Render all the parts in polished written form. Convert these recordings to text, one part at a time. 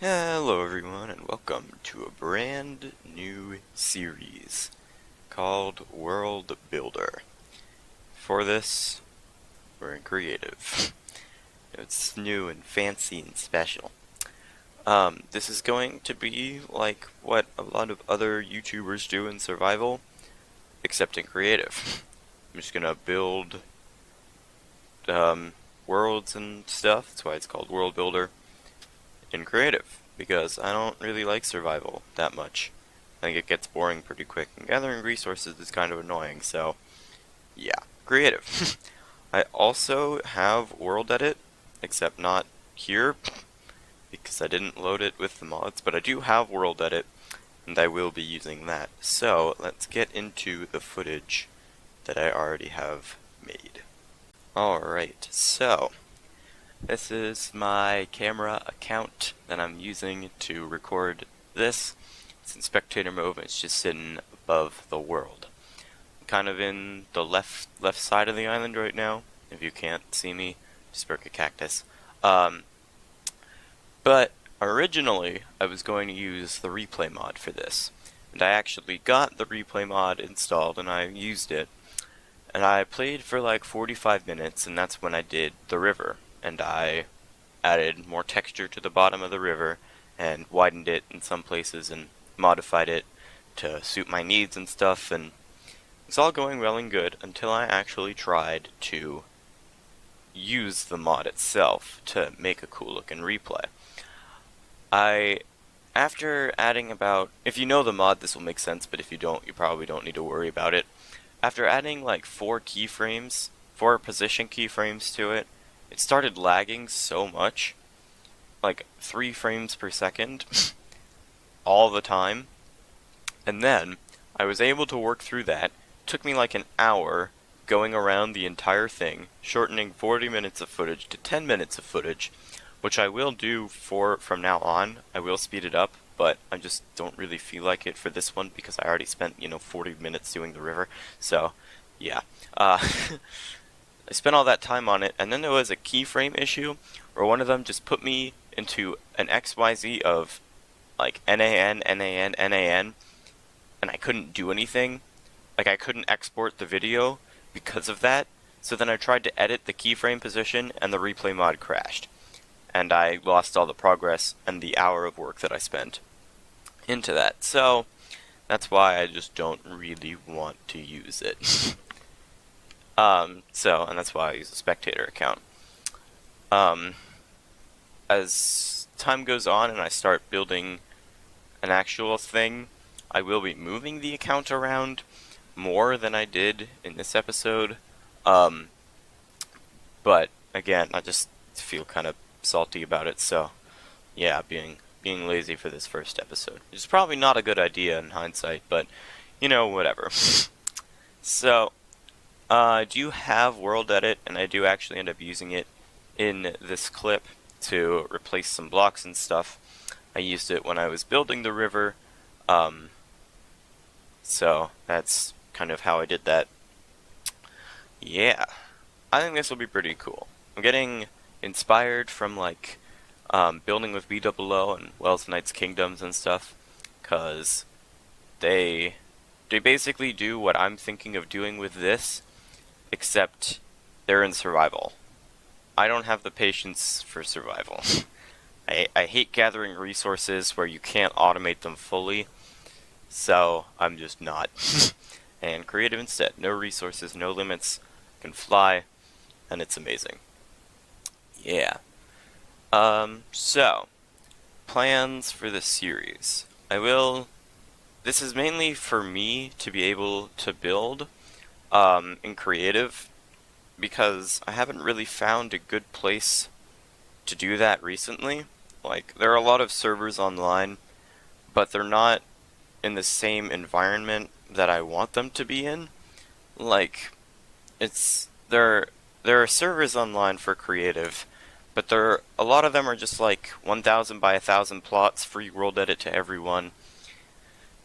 Hello everyone and welcome to a brand new series called World Builder. For this, we're in creative. It's new and fancy and special. This is going to be like what a lot of other YouTubers do in survival, except in creative. I'm just gonna build worlds and stuff. That's why it's called World Builder in creative, because I don't really like survival that much. I think it gets boring pretty quick, and gathering resources is kind of annoying, so yeah, creative. I also have World Edit, except not here, because I didn't load it with the mods, but I do have World Edit, and I will be using that. So let's get into the footage that I already have made. Alright, so this is my camera account that I'm using to record this. It's in spectator mode, and it's just sitting above the world. I'm kind of in the left side of the island right now. If you can't see me, just broke a cactus. But originally I was going to use the replay mod for this. And I actually got the replay mod installed and I used it. And I played for like 45 minutes, and that's when I did the river. And I added more texture to the bottom of the river and widened it in some places and modified it to suit my needs and stuff, and it's all going well and good until I actually tried to use the mod itself to make a cool looking replay. After adding about, if you know the mod this will make sense, but if you don't, you probably don't need to worry about it. After adding like 4 position keyframes to it, it started lagging so much, like 3 frames per second, all the time. And then I was able to work through that. It took me like an hour going around the entire thing, shortening 40 minutes of footage to 10 minutes of footage, which I will do from now on. I will speed it up, but I just don't really feel like it for this one because I already spent, 40 minutes doing the river. So, yeah. I spent all that time on it, and then there was a keyframe issue where one of them just put me into an XYZ of like NAN, NAN, NAN, and I couldn't do anything. Like, I couldn't export the video because of that. So then I tried to edit the keyframe position, and the replay mod crashed. And I lost all the progress and the hour of work that I spent into that. So that's why I just don't really want to use it. And that's why I use a spectator account. As time goes on and I start building an actual thing, I will be moving the account around more than I did in this episode. But again, I just feel kind of salty about it, so yeah, being lazy for this first episode. It's probably not a good idea in hindsight, but whatever. So, I do have World Edit, and I do actually end up using it in this clip to replace some blocks and stuff. I used it when I was building the river, so that's kind of how I did that. Yeah, I think this will be pretty cool. I'm getting inspired from like building with BOO and Wells Knights Kingdoms and stuff, because they basically do what I'm thinking of doing with this, except they're in survival. I don't have the patience for survival. I hate gathering resources where you can't automate them fully, so I'm just not. And creative instead, no resources, no limits, can fly, and it's amazing. Yeah. So, plans for the series. This is mainly for me to be able to build, in creative, because I haven't really found a good place to do that recently. Like, there are a lot of servers online, but they're not in the same environment that I want them to be in. Like, there are servers online for creative, but a lot of them are just like 1,000 by 1,000 plots, free world edit to everyone.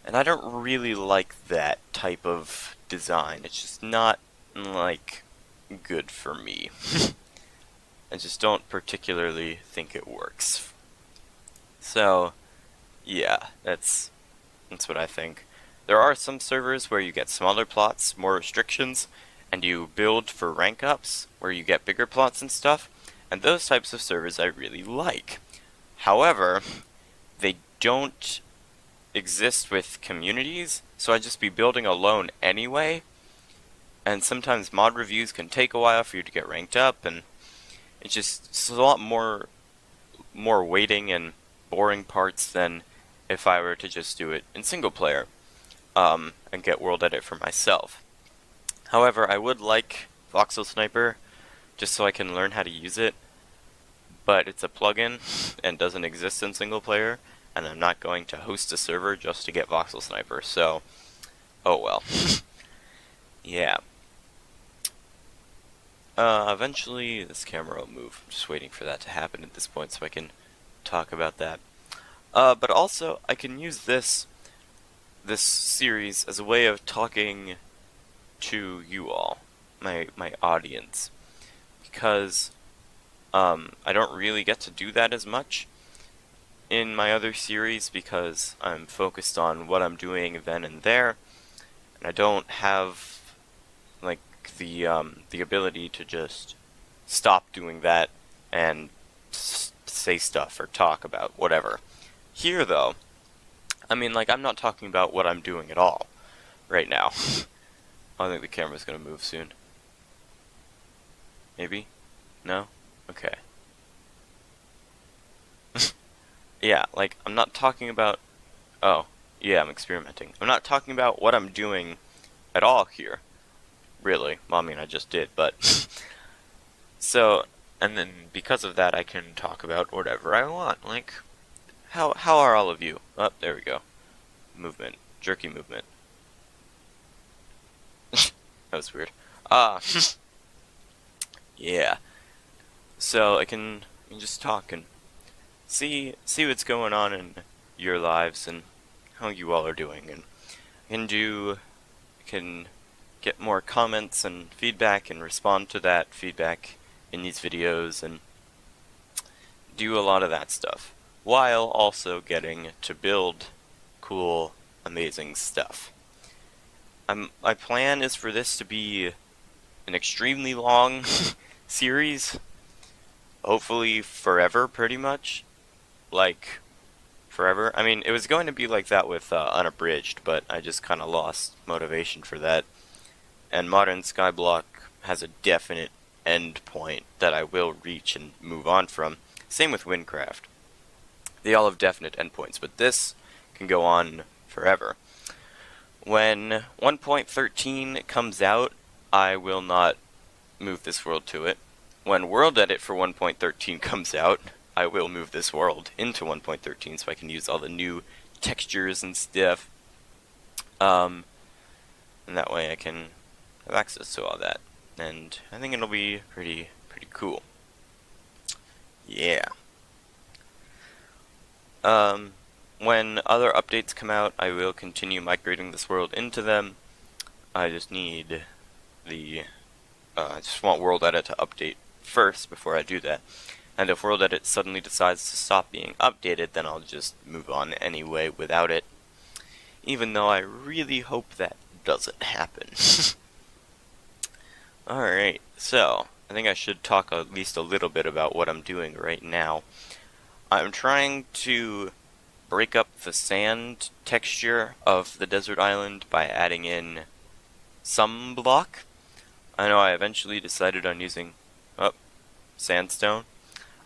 And I don't really like that type of design. It's just not, like, good for me. I just don't particularly think it works. So, yeah, that's what I think. There are some servers where you get smaller plots, more restrictions, and you build for rank ups, where you get bigger plots and stuff, and those types of servers I really like. However, they don't exist with communities, so I'd just be building alone anyway, and sometimes mod reviews can take a while for you to get ranked up, and it's a lot more waiting and boring parts than if I were to just do it in single player, and get World Edit for myself. However, I would like Voxel Sniper just so I can learn how to use it, but it's a plugin and doesn't exist in single player, and I'm not going to host a server just to get Voxel Sniper, so oh well. Yeah. Eventually this camera will move. I'm just waiting for that to happen at this point so I can talk about that. But also, I can use this series as a way of talking to you all, my audience, because I don't really get to do that as much in my other series because I'm focused on what I'm doing then and there, and I don't have like the ability to just stop doing that and say stuff or talk about whatever. Here, though, I mean, like, I'm not talking about what I'm doing at all right now. I think the camera's gonna move soon. Maybe? No? Okay. Yeah, like, I'm not talking about... Oh, yeah, I'm experimenting. I'm not talking about what I'm doing at all here. Really. Well, I mean, I just did, but... So, and then because of that, I can talk about whatever I want. Like, how are all of you? Oh, there we go. Movement. Jerky movement. That was weird. Yeah. So I can just talk and see what's going on in your lives and how you all are doing, and can get more comments and feedback and respond to that feedback in these videos and do a lot of that stuff, while also getting to build cool, amazing stuff. My plan is for this to be an extremely long series, hopefully forever, pretty much. Like, forever. I mean, it was going to be like that with Unabridged, but I just kind of lost motivation for that. And Modern Skyblock has a definite end point that I will reach and move on from. Same with Windcraft. They all have definite endpoints, but this can go on forever. When 1.13 comes out, I will not move this world to it. When World Edit for 1.13 comes out, I will move this world into 1.13 so I can use all the new textures and stuff. And that way I can have access to all that. And I think it'll be pretty cool. Yeah. When other updates come out, I will continue migrating this world into them. I just need I just want World Edit to update first before I do that. And if World Edit suddenly decides to stop being updated, then I'll just move on anyway without it. Even though I really hope that doesn't happen. Alright, so I think I should talk at least a little bit about what I'm doing right now. I'm trying to break up the sand texture of the desert island by adding in some block. I know I eventually decided on using sandstone.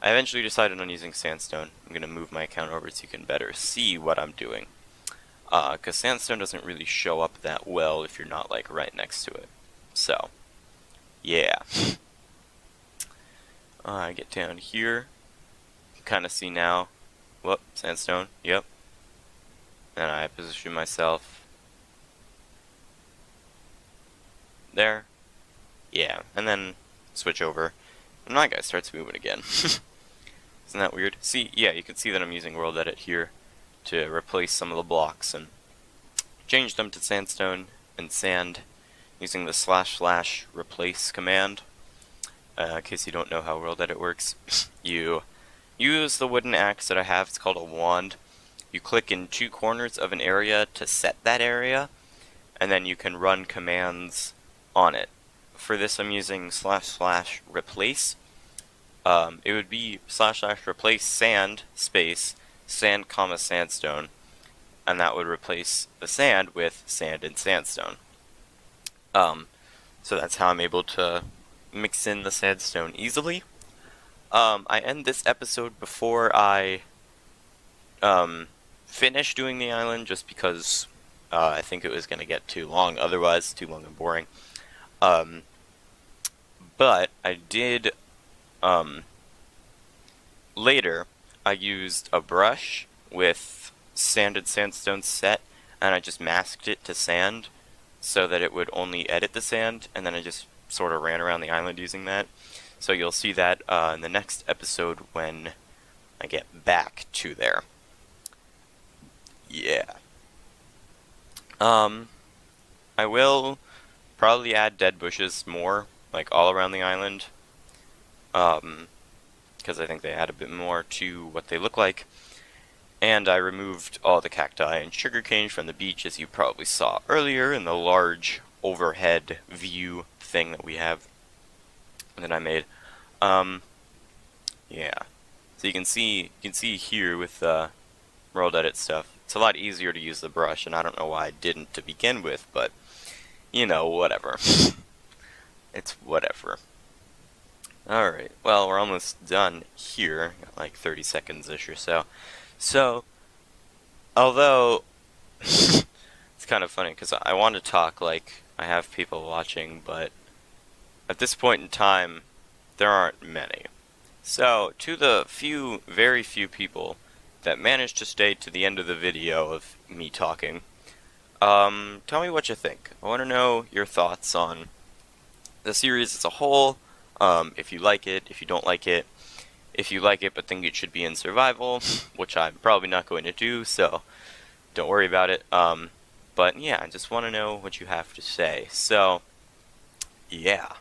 I eventually decided on using sandstone. I'm going to move my account over so you can better see what I'm doing. Because sandstone doesn't really show up that well if you're not like right next to it. So, yeah. I get down here. You can kind of see now. Whoop, sandstone, yep. And I position myself there. Yeah, and then switch over. And my guy starts moving again. Isn't that weird? See, yeah, you can see that I'm using World Edit here to replace some of the blocks and change them to sandstone and sand using the // replace command. In case you don't know how World Edit works, you use the wooden axe that I have. It's called a wand. You click in two corners of an area to set that area, and then you can run commands on it. For this, I'm using / replace. It would be / replace sand space sand comma sandstone, and that would replace the sand with sand and sandstone. So that's how I'm able to mix in the sandstone easily. I end this episode before I finish doing the island, just because I think it was going to get too long, otherwise too long and boring. But I did, later, I used a brush with sand and sandstone set, and I just masked it to sand so that it would only edit the sand, and then I just sort of ran around the island using that. So you'll see that in the next episode when I get back to there. Yeah. I will probably add dead bushes more, like all around the island, because I think they add a bit more to what they look like. And I removed all the cacti and sugarcane from the beach, as you probably saw earlier in the large overhead view thing that we have that I made. Yeah. So you can see here with the world edit stuff, it's a lot easier to use the brush, and I don't know why I didn't to begin with, but you know, whatever. It's whatever. Alright, well, we're almost done here. Got like 30 seconds-ish or so. So, although, it's kind of funny, because I want to talk like I have people watching, but at this point in time, there aren't many. So, to the very few people that managed to stay to the end of the video of me talking, tell me what you think. I want to know your thoughts on the series as a whole, if you like it, if you don't like it, if you like it but think it should be in survival, which I'm probably not going to do, so don't worry about it. But yeah, I just want to know what you have to say. So, yeah.